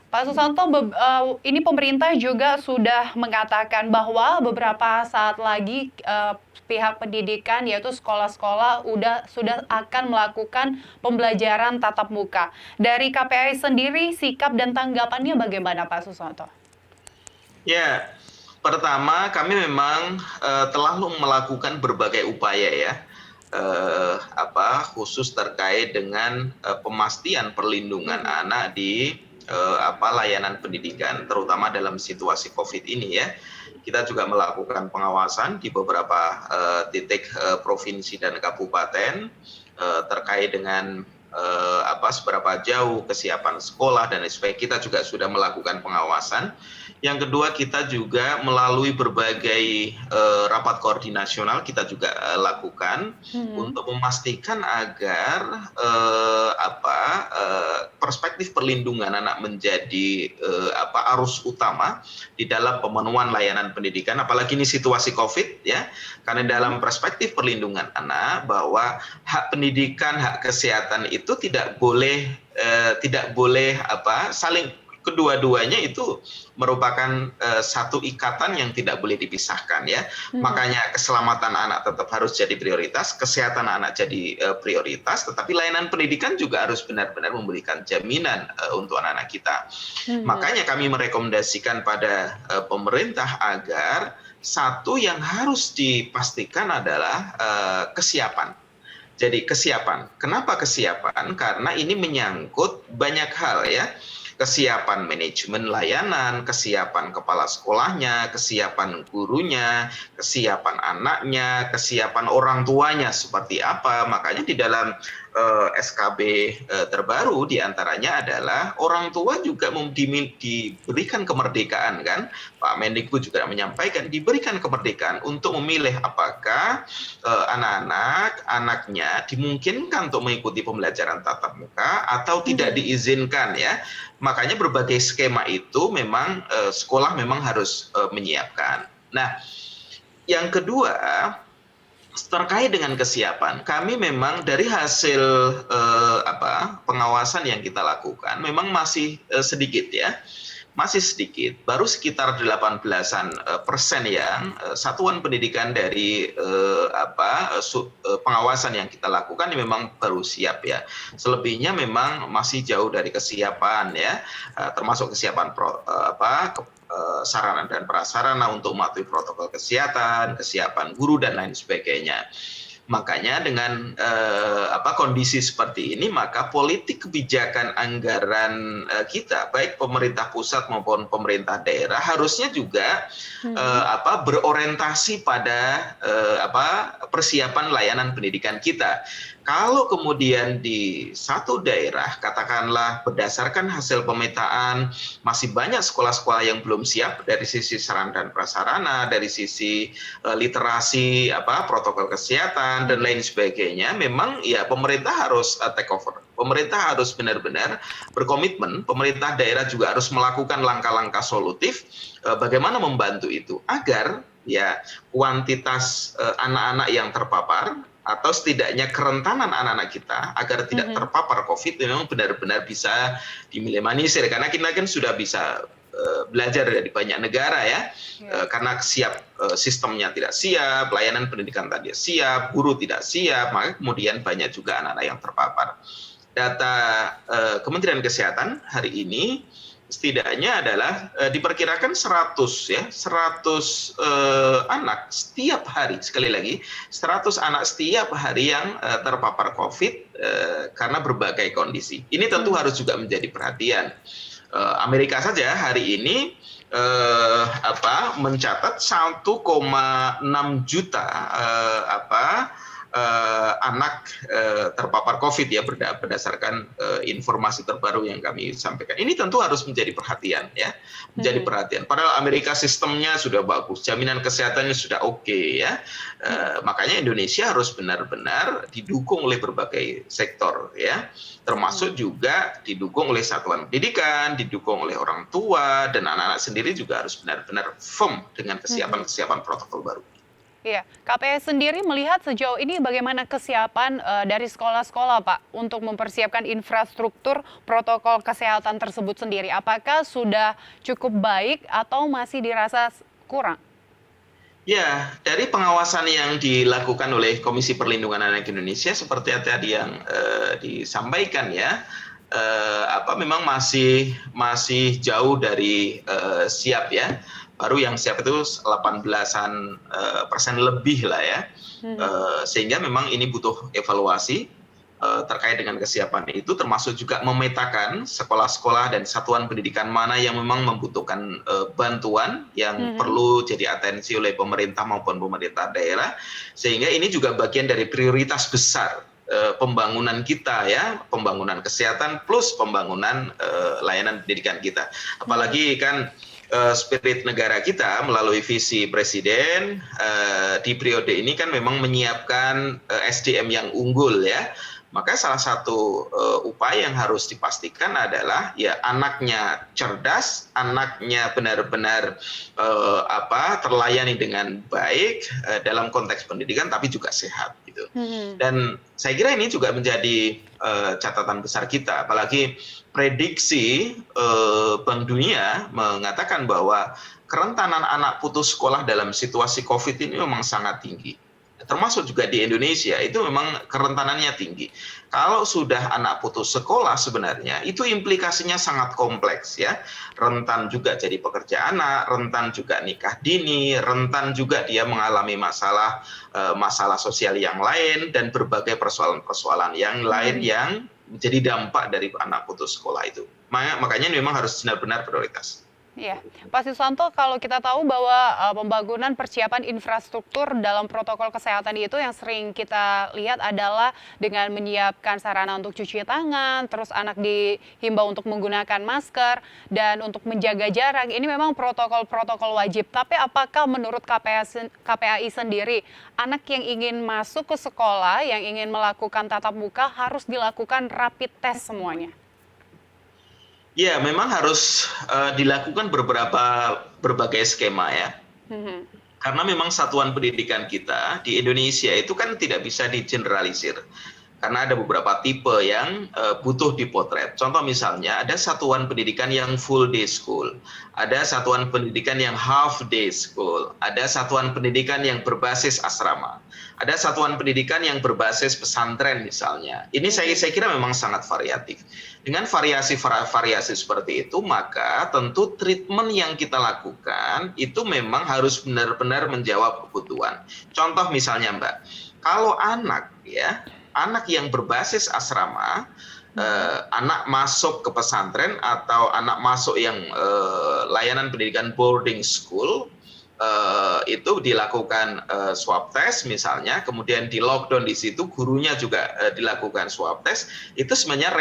Pak Susanto, ini pemerintah juga sudah mengatakan bahwa beberapa saat lagi pihak pendidikan yaitu sekolah-sekolah sudah akan melakukan pembelajaran tatap muka. Dari KPI sendiri, sikap dan tanggapannya bagaimana, Pak Susanto? Ya, pertama kami memang telah melakukan berbagai upaya ya, khusus terkait dengan pemastian perlindungan anak di layanan pendidikan, terutama dalam situasi COVID ini ya. Kita juga melakukan pengawasan di beberapa titik provinsi dan kabupaten terkait dengan seberapa jauh kesiapan sekolah dan lain sebagainya. Kita juga sudah melakukan pengawasan. Yang kedua, kita juga melalui berbagai rapat koordinasional kita juga lakukan untuk memastikan agar perspektif perlindungan anak menjadi arus utama di dalam pemenuhan layanan pendidikan, apalagi ini situasi COVID ya. Karena dalam perspektif perlindungan anak, bahwa hak pendidikan, hak kesehatan itu tidak boleh saling, kedua-duanya itu merupakan satu ikatan yang tidak boleh dipisahkan ya. Makanya keselamatan anak tetap harus jadi prioritas, kesehatan anak jadi prioritas, tetapi layanan pendidikan juga harus benar-benar memberikan jaminan untuk anak-anak kita. Makanya kami merekomendasikan pada pemerintah agar satu yang harus dipastikan adalah kesiapan. Jadi kesiapan. Kenapa kesiapan? Karena ini menyangkut banyak hal ya. Kesiapan manajemen layanan, kesiapan kepala sekolahnya, kesiapan gurunya, kesiapan anaknya, kesiapan orang tuanya seperti apa. Makanya di dalam SKB terbaru diantaranya adalah orang tua juga diberikan kemerdekaan kan. Pak Mendikbud juga menyampaikan diberikan kemerdekaan untuk memilih apakah anaknya dimungkinkan untuk mengikuti pembelajaran tatap muka atau tidak diizinkan ya. Makanya berbagai skema itu memang sekolah memang harus menyiapkan. Nah, yang kedua terkait dengan kesiapan, kami memang dari hasil pengawasan yang kita lakukan memang masih sedikit ya. Masih sedikit, baru sekitar 18% yang satuan pendidikan dari pengawasan yang kita lakukan ini memang baru siap ya. Selebihnya memang masih jauh dari kesiapan ya, termasuk kesiapan sarana dan prasarana untuk mematuhi protokol kesehatan, kesiapan guru dan lain sebagainya. Makanya dengan kondisi seperti ini, maka politik kebijakan anggaran kita, baik pemerintah pusat maupun pemerintah daerah, harusnya juga berorientasi pada persiapan layanan pendidikan kita. Kalau kemudian di satu daerah, katakanlah berdasarkan hasil pemetaan, masih banyak sekolah-sekolah yang belum siap dari sisi sarana dan prasarana, dari sisi literasi, protokol kesehatan, dan lain sebagainya, memang ya pemerintah harus take over. Pemerintah harus benar-benar berkomitmen, pemerintah daerah juga harus melakukan langkah-langkah solutif bagaimana membantu itu, agar ya kuantitas anak-anak yang terpapar, atau setidaknya kerentanan anak-anak kita agar tidak terpapar COVID memang benar-benar bisa diminimalisir. Karena kita kan sudah bisa belajar dari banyak negara ya, karena sistemnya tidak siap, layanan pendidikan tidak siap, guru tidak siap, maka kemudian banyak juga anak-anak yang terpapar. Data Kementerian Kesehatan hari ini setidaknya adalah diperkirakan 100 anak setiap hari, sekali lagi 100 anak setiap hari yang terpapar COVID karena berbagai kondisi. Ini tentu harus juga menjadi perhatian. Amerika saja hari ini mencatat 1,6 juta anak terpapar COVID ya, berdasarkan informasi terbaru yang kami sampaikan. Ini tentu harus menjadi perhatian ya, menjadi perhatian. Padahal Amerika sistemnya sudah bagus, jaminan kesehatannya sudah oke ya. Makanya Indonesia harus benar-benar didukung oleh berbagai sektor ya, termasuk juga didukung oleh satuan pendidikan, didukung oleh orang tua, dan anak-anak sendiri juga harus benar-benar firm dengan kesiapan protokol baru. Iya, KPI sendiri melihat sejauh ini bagaimana kesiapan dari sekolah-sekolah, Pak, untuk mempersiapkan infrastruktur protokol kesehatan tersebut sendiri. Apakah sudah cukup baik atau masih dirasa kurang? Ya, dari pengawasan yang dilakukan oleh Komisi Perlindungan Anak Indonesia seperti yang tadi yang disampaikan ya, memang masih jauh dari siap ya. Baru yang siap itu 18% lebih lah ya. Mhm. Sehingga memang ini butuh evaluasi terkait dengan kesiapan itu, termasuk juga memetakan sekolah-sekolah dan satuan pendidikan mana yang memang membutuhkan bantuan yang Mhm. perlu jadi atensi oleh pemerintah maupun pemerintah daerah, sehingga ini juga bagian dari prioritas besar pembangunan kita ya, pembangunan kesehatan plus pembangunan layanan pendidikan kita. Mhm. Apalagi kan spirit negara kita melalui visi presiden di periode ini kan memang menyiapkan SDM yang unggul ya. Maka salah satu upaya yang harus dipastikan adalah ya anaknya cerdas, anaknya benar-benar terlayani dengan baik dalam konteks pendidikan, tapi juga sehat gitu. Mhm. Dan saya kira ini juga menjadi catatan besar kita, apalagi prediksi Bank Dunia mengatakan bahwa kerentanan anak putus sekolah dalam situasi COVID ini memang sangat tinggi. Termasuk juga di Indonesia, itu memang kerentanannya tinggi. Kalau sudah anak putus sekolah sebenarnya, itu implikasinya sangat kompleks ya. Rentan juga jadi pekerja anak, rentan juga nikah dini, rentan juga dia mengalami masalah sosial yang lain, dan berbagai persoalan-persoalan yang lain Mhm. yang menjadi dampak dari anak putus sekolah itu. Makanya memang harus benar-benar prioritas. Iya, Pak Susanto, kalau kita tahu bahwa pembangunan persiapan infrastruktur dalam protokol kesehatan itu yang sering kita lihat adalah dengan menyiapkan sarana untuk cuci tangan, terus anak dihimbau untuk menggunakan masker, dan untuk menjaga jarak. Ini memang protokol-protokol wajib. Tapi apakah menurut KPAI sendiri, anak yang ingin masuk ke sekolah, yang ingin melakukan tatap muka harus dilakukan rapid test semuanya? Ya, memang harus dilakukan berbagai skema ya. Mhm. Karena memang satuan pendidikan kita di Indonesia itu kan tidak bisa digeneralisir. Karena ada beberapa tipe yang butuh dipotret. Contoh misalnya, ada satuan pendidikan yang full day school, ada satuan pendidikan yang half day school, ada satuan pendidikan yang berbasis asrama, ada satuan pendidikan yang berbasis pesantren misalnya. Ini saya Mhm. kira memang sangat variatif. Dengan variasi seperti itu, maka tentu treatment yang kita lakukan itu memang harus benar-benar menjawab kebutuhan. Contoh misalnya Mbak, kalau anak yang berbasis asrama, Mhm. anak masuk ke pesantren atau anak masuk yang layanan pendidikan boarding school, itu dilakukan swab test misalnya, kemudian di lockdown di situ, gurunya juga dilakukan swab test, itu sebenarnya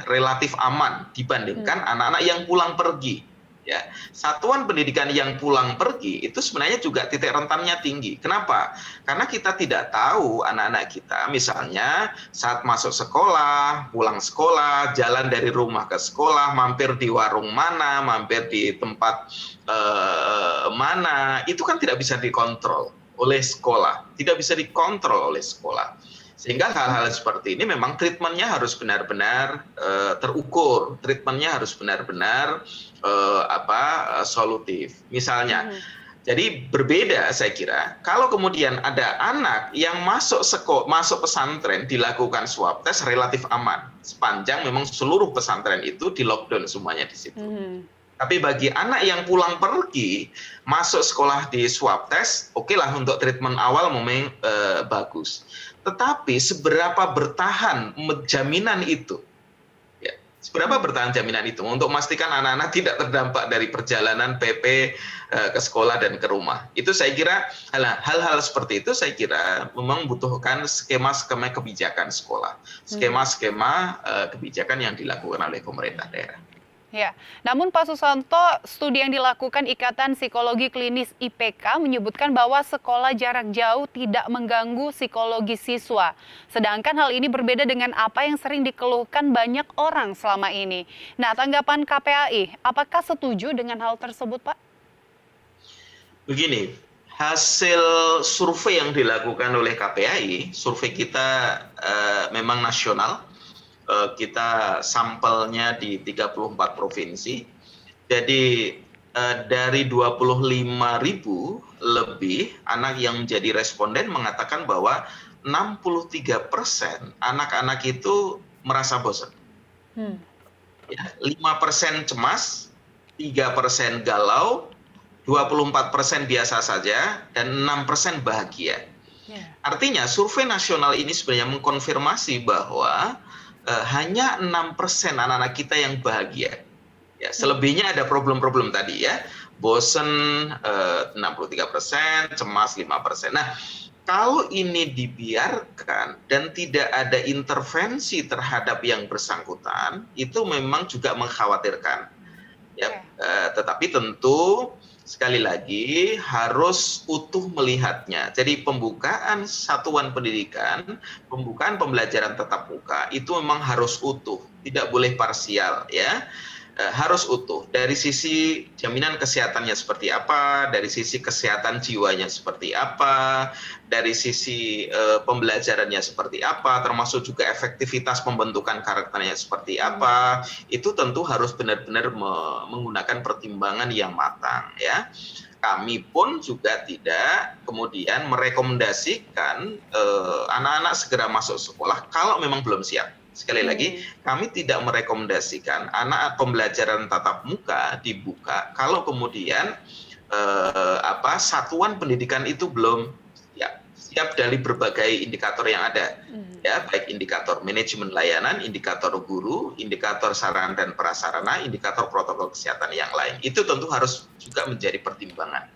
relatif aman dibandingkan Mhm. anak-anak yang pulang pergi. Ya, satuan pendidikan yang pulang pergi itu sebenarnya juga titik rentannya tinggi. Kenapa? Karena kita tidak tahu anak-anak kita misalnya saat masuk sekolah, pulang sekolah, jalan dari rumah ke sekolah, mampir di warung mana, mampir di tempat mana, itu kan tidak bisa dikontrol oleh sekolah, tidak bisa dikontrol oleh sekolah. Sehingga hal-hal seperti ini memang treatmentnya harus benar-benar terukur, treatmentnya harus benar-benar solutif. Misalnya, Mhm. jadi berbeda saya kira kalau kemudian ada anak yang masuk pesantren dilakukan swab test relatif aman sepanjang memang seluruh pesantren itu di lockdown semuanya di situ. Mhm. Tapi bagi anak yang pulang pergi, masuk sekolah di swab test, oke lah untuk treatment awal memang bagus. Tetapi seberapa bertahan jaminan itu? Ya, seberapa Mhm. bertahan jaminan itu untuk memastikan anak-anak tidak terdampak dari perjalanan PP ke sekolah dan ke rumah? Itu saya kira hal-hal seperti itu saya kira memang membutuhkan skema-skema kebijakan sekolah, Mhm. skema-skema kebijakan yang dilakukan oleh pemerintah daerah. Ya, namun Pak Susanto, studi yang dilakukan Ikatan Psikologi Klinis IPK menyebutkan bahwa sekolah jarak jauh tidak mengganggu psikologi siswa. Sedangkan hal ini berbeda dengan apa yang sering dikeluhkan banyak orang selama ini. Nah, tanggapan KPAI, apakah setuju dengan hal tersebut, Pak? Begini, Hasil survei yang dilakukan oleh KPAI, survei kita memang nasional, kita sampelnya di 34 provinsi. Jadi dari 25.000 lebih anak yang menjadi responden mengatakan bahwa 63% anak-anak itu merasa bosan. Ya, 5% cemas, 3% galau, 24% biasa saja, dan 6% bahagia. Artinya survei nasional ini sebenarnya mengkonfirmasi bahwa hanya 6% anak-anak kita yang bahagia. Ya, selebihnya ada problem-problem tadi ya, bosen 63%, cemas 5%. Nah, kalau ini dibiarkan dan tidak ada intervensi terhadap yang bersangkutan, itu memang juga mengkhawatirkan. Ya, tetapi tentu sekali lagi harus utuh melihatnya. Jadi pembukaan satuan pendidikan, pembukaan pembelajaran tatap muka itu memang harus utuh, tidak boleh parsial ya. Harus utuh dari sisi jaminan kesehatannya seperti apa, dari sisi kesehatan jiwanya seperti apa, dari sisi pembelajarannya seperti apa, termasuk juga efektivitas pembentukan karakternya seperti apa. Itu tentu harus benar-benar menggunakan pertimbangan yang matang ya. Kami pun juga tidak kemudian merekomendasikan anak-anak segera masuk sekolah kalau memang belum siap. Sekali lagi, kami tidak merekomendasikan anak pembelajaran tatap muka dibuka kalau kemudian satuan pendidikan itu belum siap dari berbagai indikator yang ada, ya, baik indikator manajemen layanan, indikator guru, indikator sarana dan prasarana, indikator protokol kesehatan yang lain. Itu tentu harus juga menjadi pertimbangan.